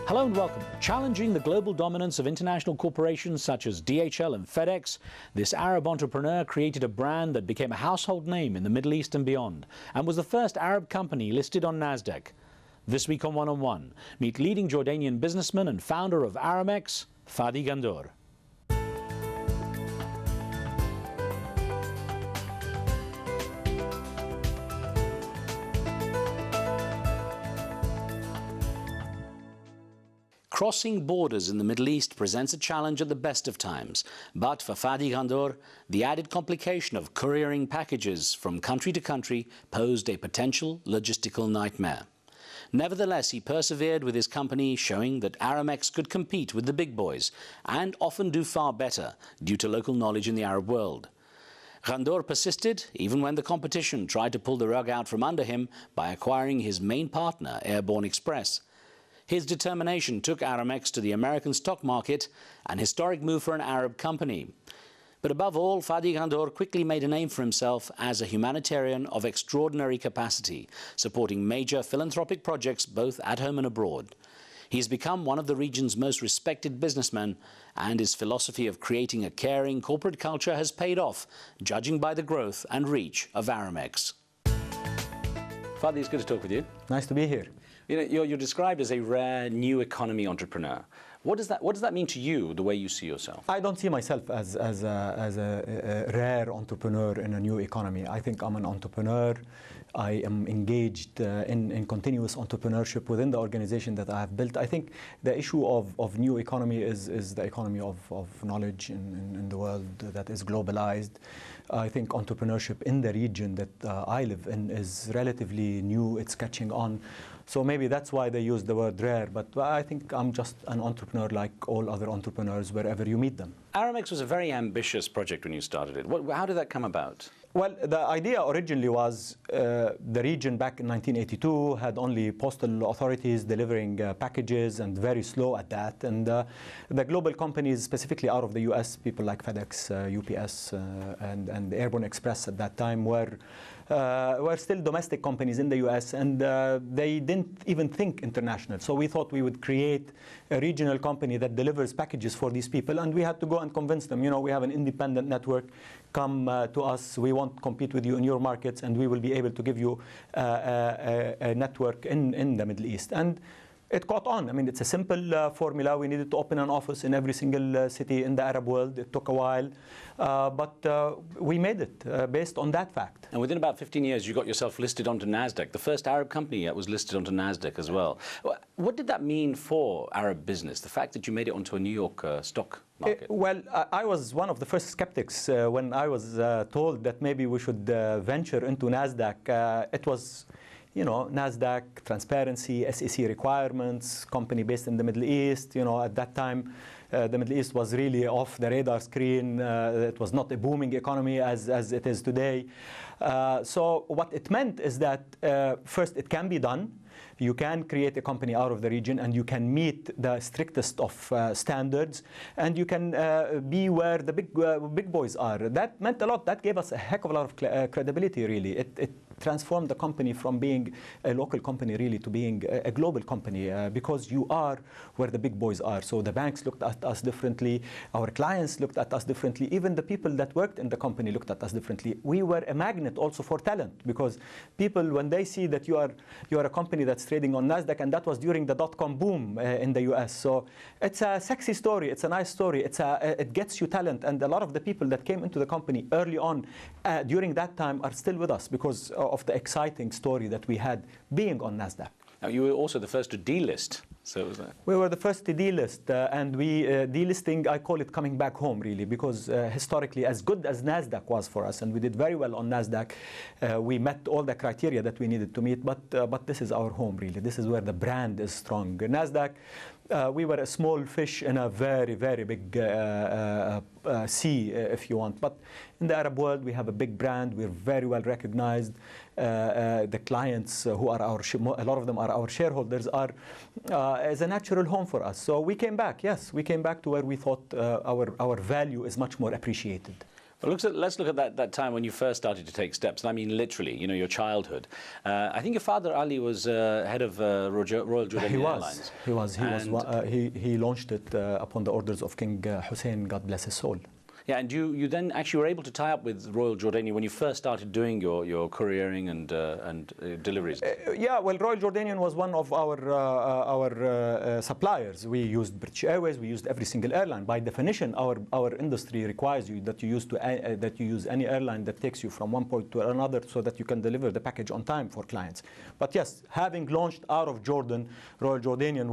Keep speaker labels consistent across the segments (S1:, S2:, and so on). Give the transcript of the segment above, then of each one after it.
S1: Hello and welcome. Challenging the global dominance of international corporations such as DHL and Fedex, this Arab entrepreneur created a brand that became a household name in the Middle East and beyond, and was the first Arab company listed on NASDAQ. This week on One, meet leading Jordanian businessman and founder of Aramex, Fadi Ghandour. Crossing borders in the Middle East presents a challenge at the best of times. But for Fadi Ghandour, the added complication of couriering packages from country to country posed a potential logistical nightmare. Nevertheless, he persevered with his company, showing that Aramex could compete with the big boys and often do far better due to local knowledge in the Arab world. Ghandour persisted even when the competition tried to pull the rug out from under him by acquiring his main partner, Airborne Express. His determination took Aramex to the American stock market, an historic move for an Arab company. But above all, Fadi Ghandour quickly made a name for himself as a humanitarian of extraordinary capacity, supporting major philanthropic projects both at home and abroad. He's become one of the region's most respected businessmen, and his philosophy of creating a caring corporate culture has paid off, judging by the growth and reach of Aramex. Fadi, it's good to talk with you.
S2: Nice to be here.
S1: You know, you're described as a rare new economy entrepreneur. What does that mean to you, the way you see yourself?
S2: I don't see myself as a rare entrepreneur in a new economy. I think I'm an entrepreneur. I am engaged in continuous entrepreneurship within the organization that I have built. I think the issue of new economy is the economy of knowledge in the world that is globalized. I think entrepreneurship in the region that I live in is relatively new. It's catching on. So maybe that's why they use the word rare, but I think I'm just an entrepreneur like all other entrepreneurs wherever you meet them.
S1: Aramex was a very ambitious project when you started it. How did that come about?
S2: Well, the idea originally was the region back in 1982 had only postal authorities delivering packages, and very slow at that. And the global companies, specifically out of the US, people like FedEx, UPS, and Airborne Express at that time were still domestic companies in the US, and they didn't even think international. So we thought we would create a regional company that delivers packages for these people, and we had to go and convince them, you know, we have an independent network, come to us, we won't compete with you in your markets, and we will be able to give you a network in the Middle East. And it caught on. I mean, it's a simple formula. We needed to open an office in every single city in the Arab world. It took a while, but we made it based on that fact.
S1: And within about 15 years, you got yourself listed onto NASDAQ, the first Arab company that was listed onto NASDAQ as well. What did that mean for Arab business, the fact that you made it onto a New York stock market?
S2: Well, I was one of the first skeptics when I was told that maybe we should venture into NASDAQ. It was, you know, NASDAQ, transparency, SEC requirements, company based in the Middle East. You know, at that time, the Middle East was really off the radar screen. It was not a booming economy as it is today. So what it meant is that, first, it can be done. You can create a company out of the region, and you can meet the strictest of standards, and you can be where the big boys are. That meant a lot. That gave us a heck of a lot of credibility, really. It transformed the company from being a local company, really, to being a global company, because you are where the big boys are. So the banks looked at us differently. Our clients looked at us differently. Even the people that worked in the company looked at us differently. We were a magnet also for talent, because people, when they see that you are a company that's trading on NASDAQ, and that was during the dot-com boom in the US. So it's a sexy story. It's a nice story. It gets you talent. And a lot of the people that came into the company early on during that time are still with us because of the exciting story that we had being on NASDAQ.
S1: Now, you were also the first to delist. So was that?
S2: We were the first to delist, and we delisting, I call it coming back home, really, because historically, as good as NASDAQ was for us, and we did very well on NASDAQ, we met all the criteria that we needed to meet, but this is our home, really. This is where the brand is strong. NASDAQ, we were a small fish in a very, very big sea, if you want. But in the Arab world, we have a big brand. We're very well recognized. The clients who are a lot of them are our shareholders, are as a natural home for us. So we came back. Yes, we came back to where we thought our value is much more appreciated.
S1: Well, let's look at that time when you first started to take steps. And I mean, literally, you know, your childhood. I think your father, Ali, was head of Royal Jordanian Airlines.
S2: He launched it upon the orders of King Hussein, God bless his soul.
S1: Yeah, and you then actually were able to tie up with Royal Jordanian when you first started doing your couriering and deliveries.
S2: Yeah, well, Royal Jordanian was one of our suppliers. We used British Airways. We used every single airline. By definition, our industry requires you that you use any airline that takes you from one point to another, so that you can deliver the package on time for clients. But yes, having launched out of Jordan, Royal Jordanian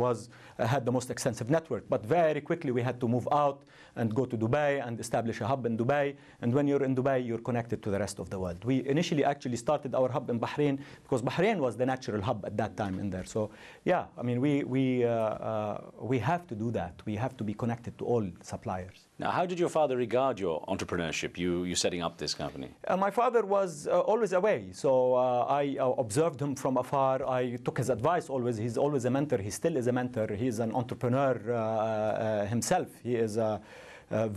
S2: had the most extensive network. But very quickly we had to move out and go to Dubai and establish a hub in Dubai. And when you're in Dubai, you're connected to the rest of the world. We initially actually started our hub in Bahrain because Bahrain was the natural hub at that time in there. So yeah, I mean, we have to do that. We have to be connected to all suppliers.
S1: Now, how did your father regard your entrepreneurship, you setting up this company?
S2: My father was always away, so I observed him from afar. I took his advice always. He's always a mentor. He still is a mentor. He's an entrepreneur himself. He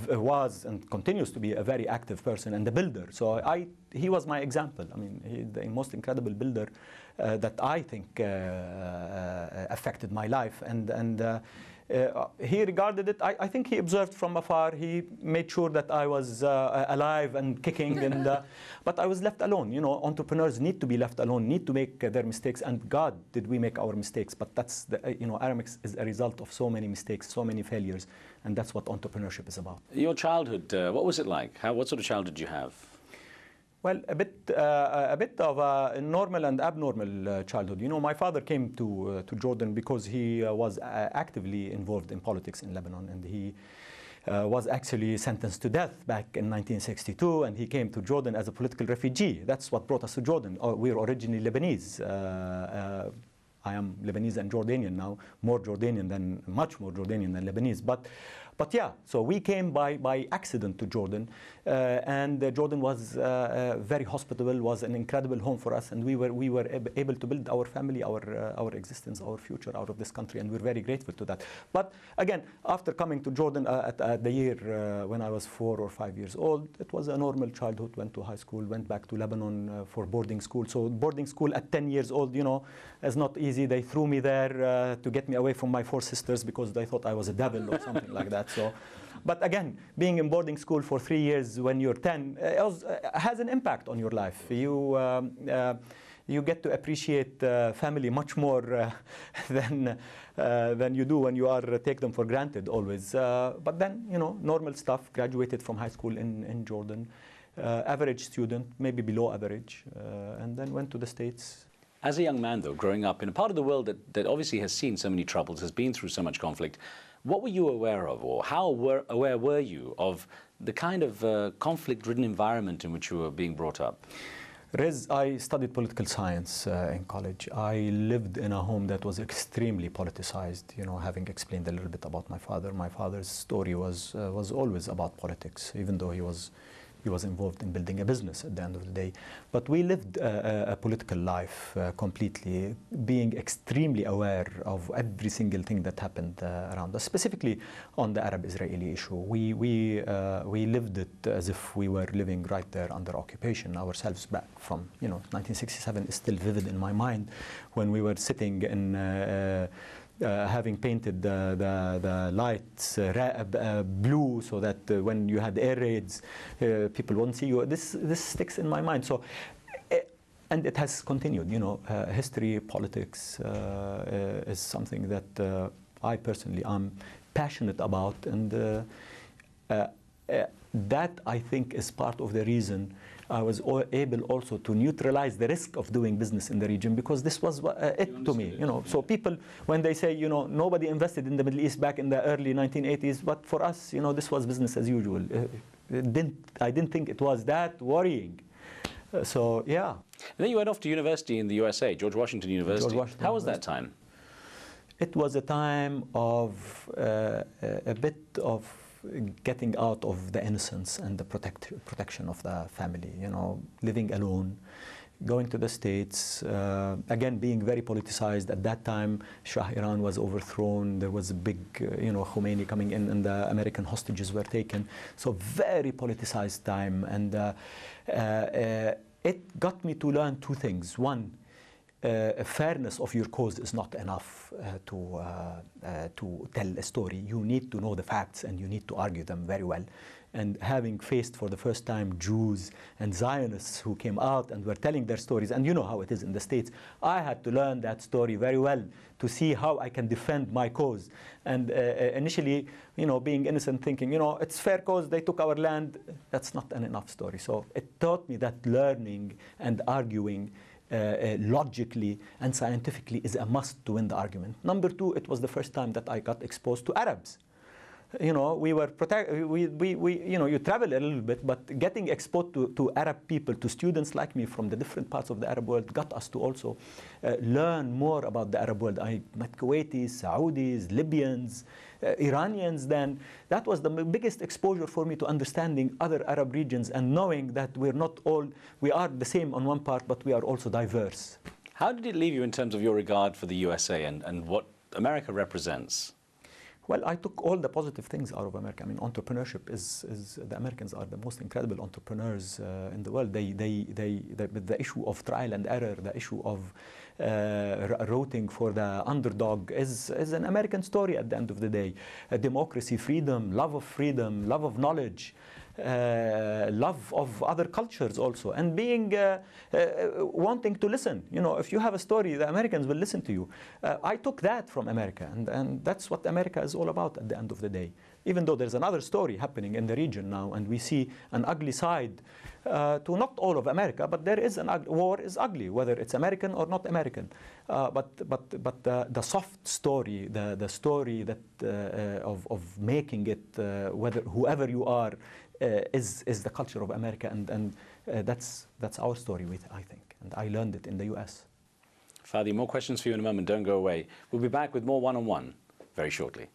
S2: was and continues to be a very active person and a builder. So he was my example. I mean, he's the most incredible builder that I think affected my life. And he regarded it, I think he observed from afar. He made sure that I was alive and kicking, but I was left alone. You know, entrepreneurs need to be left alone, need to make their mistakes, and God, did we make our mistakes. But that's, Aramex is a result of so many mistakes, so many failures, and that's what entrepreneurship is about.
S1: Your childhood, what was it like? What sort of childhood did you have?
S2: Well, a bit of a normal and abnormal childhood. You know, my father came to Jordan because he was actively involved in politics in Lebanon, and he was actually sentenced to death back in 1962, and he came to Jordan as a political refugee. That's what brought us to Jordan. We're originally Lebanese. I am Lebanese and Jordanian now, much more Jordanian than Lebanese. But yeah, so we came by accident to Jordan, and Jordan was very hospitable, was an incredible home for us, and we were able to build our family, our existence, our future out of this country, and we're very grateful to that. But again, after coming to Jordan at the year when I was 4 or 5 years old, it was a normal childhood. Went to high school, went back to Lebanon for boarding school. So boarding school at 10 years old, you know, is not easy. They threw me there to get me away from my 4 sisters because they thought I was a devil or something like that. So, but again, being in boarding school for 3 years when you're 10 has an impact on your life. You get to appreciate family much more than you do when you take them for granted always. But then, you know, normal stuff. Graduated from high school in Jordan, average student, maybe below average, and then went to the States.
S1: As a young man, though, growing up in a part of the world that obviously has seen so many troubles, has been through so much conflict, what were you aware of, or how aware were you of the kind of conflict-ridden environment in which you were being brought up?
S2: Riz, I studied political science in college. I lived in a home that was extremely politicized. You know, having explained a little bit about my father, my father's story was always about politics, even though he was involved in building a business at the end of the day. But we lived a political life completely, being extremely aware of every single thing that happened around us, specifically on the Arab-Israeli issue. We lived it as if we were living right there under occupation ourselves back from, 1967 is still vivid in my mind, when we were sitting in having painted the lights blue so that when you had air raids, people won't see you. This sticks in my mind. So, and it has continued. History, politics is something that I personally am passionate about, and that I think is part of the reason I was able also to neutralize the risk of doing business in the region, because this was it to me. So people, when they say, nobody invested in the Middle East back in the early 1980s, but for us, this was business as usual. I didn't think it was that worrying. So yeah.
S1: And then you went off to university in the USA, George Washington University. How was that time?
S2: It was a time of a bit of getting out of the innocence and the protection of the family, living alone, going to the States, again being very politicized. At that time, Shah Iran was overthrown. There was a big, Khomeini coming in, and the American hostages were taken. So very politicized time, and it got me to learn two things. One, fairness of your cause is not enough to tell a story. You need to know the facts, and you need to argue them very well. And having faced for the first time Jews and Zionists who came out and were telling their stories, and you know how it is in the States, I had to learn that story very well to see how I can defend my cause. And initially, being innocent, thinking, it's fair cause, they took our land, that's not an enough story. So it taught me that learning and arguing logically and scientifically is a must to win the argument. Number two, it was the first time that I got exposed to Arabs. We were you travel a little bit, but getting exposed to Arab people, to students like me from the different parts of the Arab world, got us to also learn more about the Arab world. I met Kuwaitis, Saudis, Libyans, Iranians then. That was the biggest exposure for me to understanding other Arab regions and knowing that we are the same on one part, but we are also diverse.
S1: How did it leave you in terms of your regard for the USA and what America represents?
S2: Well, I took all the positive things out of America. I mean, entrepreneurship the Americans are the most incredible entrepreneurs in the world. The issue of trial and error, the issue of rooting for the underdog is an American story at the end of the day. Democracy, freedom, love of knowledge, love of other cultures also, and being wanting to listen. If you have a story, the Americans will listen to you. I took that from America, and that's what America is all about at the end of the day. Even though there's another story happening in the region now, and we see an ugly side to not all of America, but there is war is ugly, whether it's American or not American. But the soft story, the story that of making it, whoever you are, is the culture of America, and that's our story, I think, and I learned it in the US.
S1: Fadi, more questions for you in a moment. Don't go away. We'll be back with more one-on-one very shortly.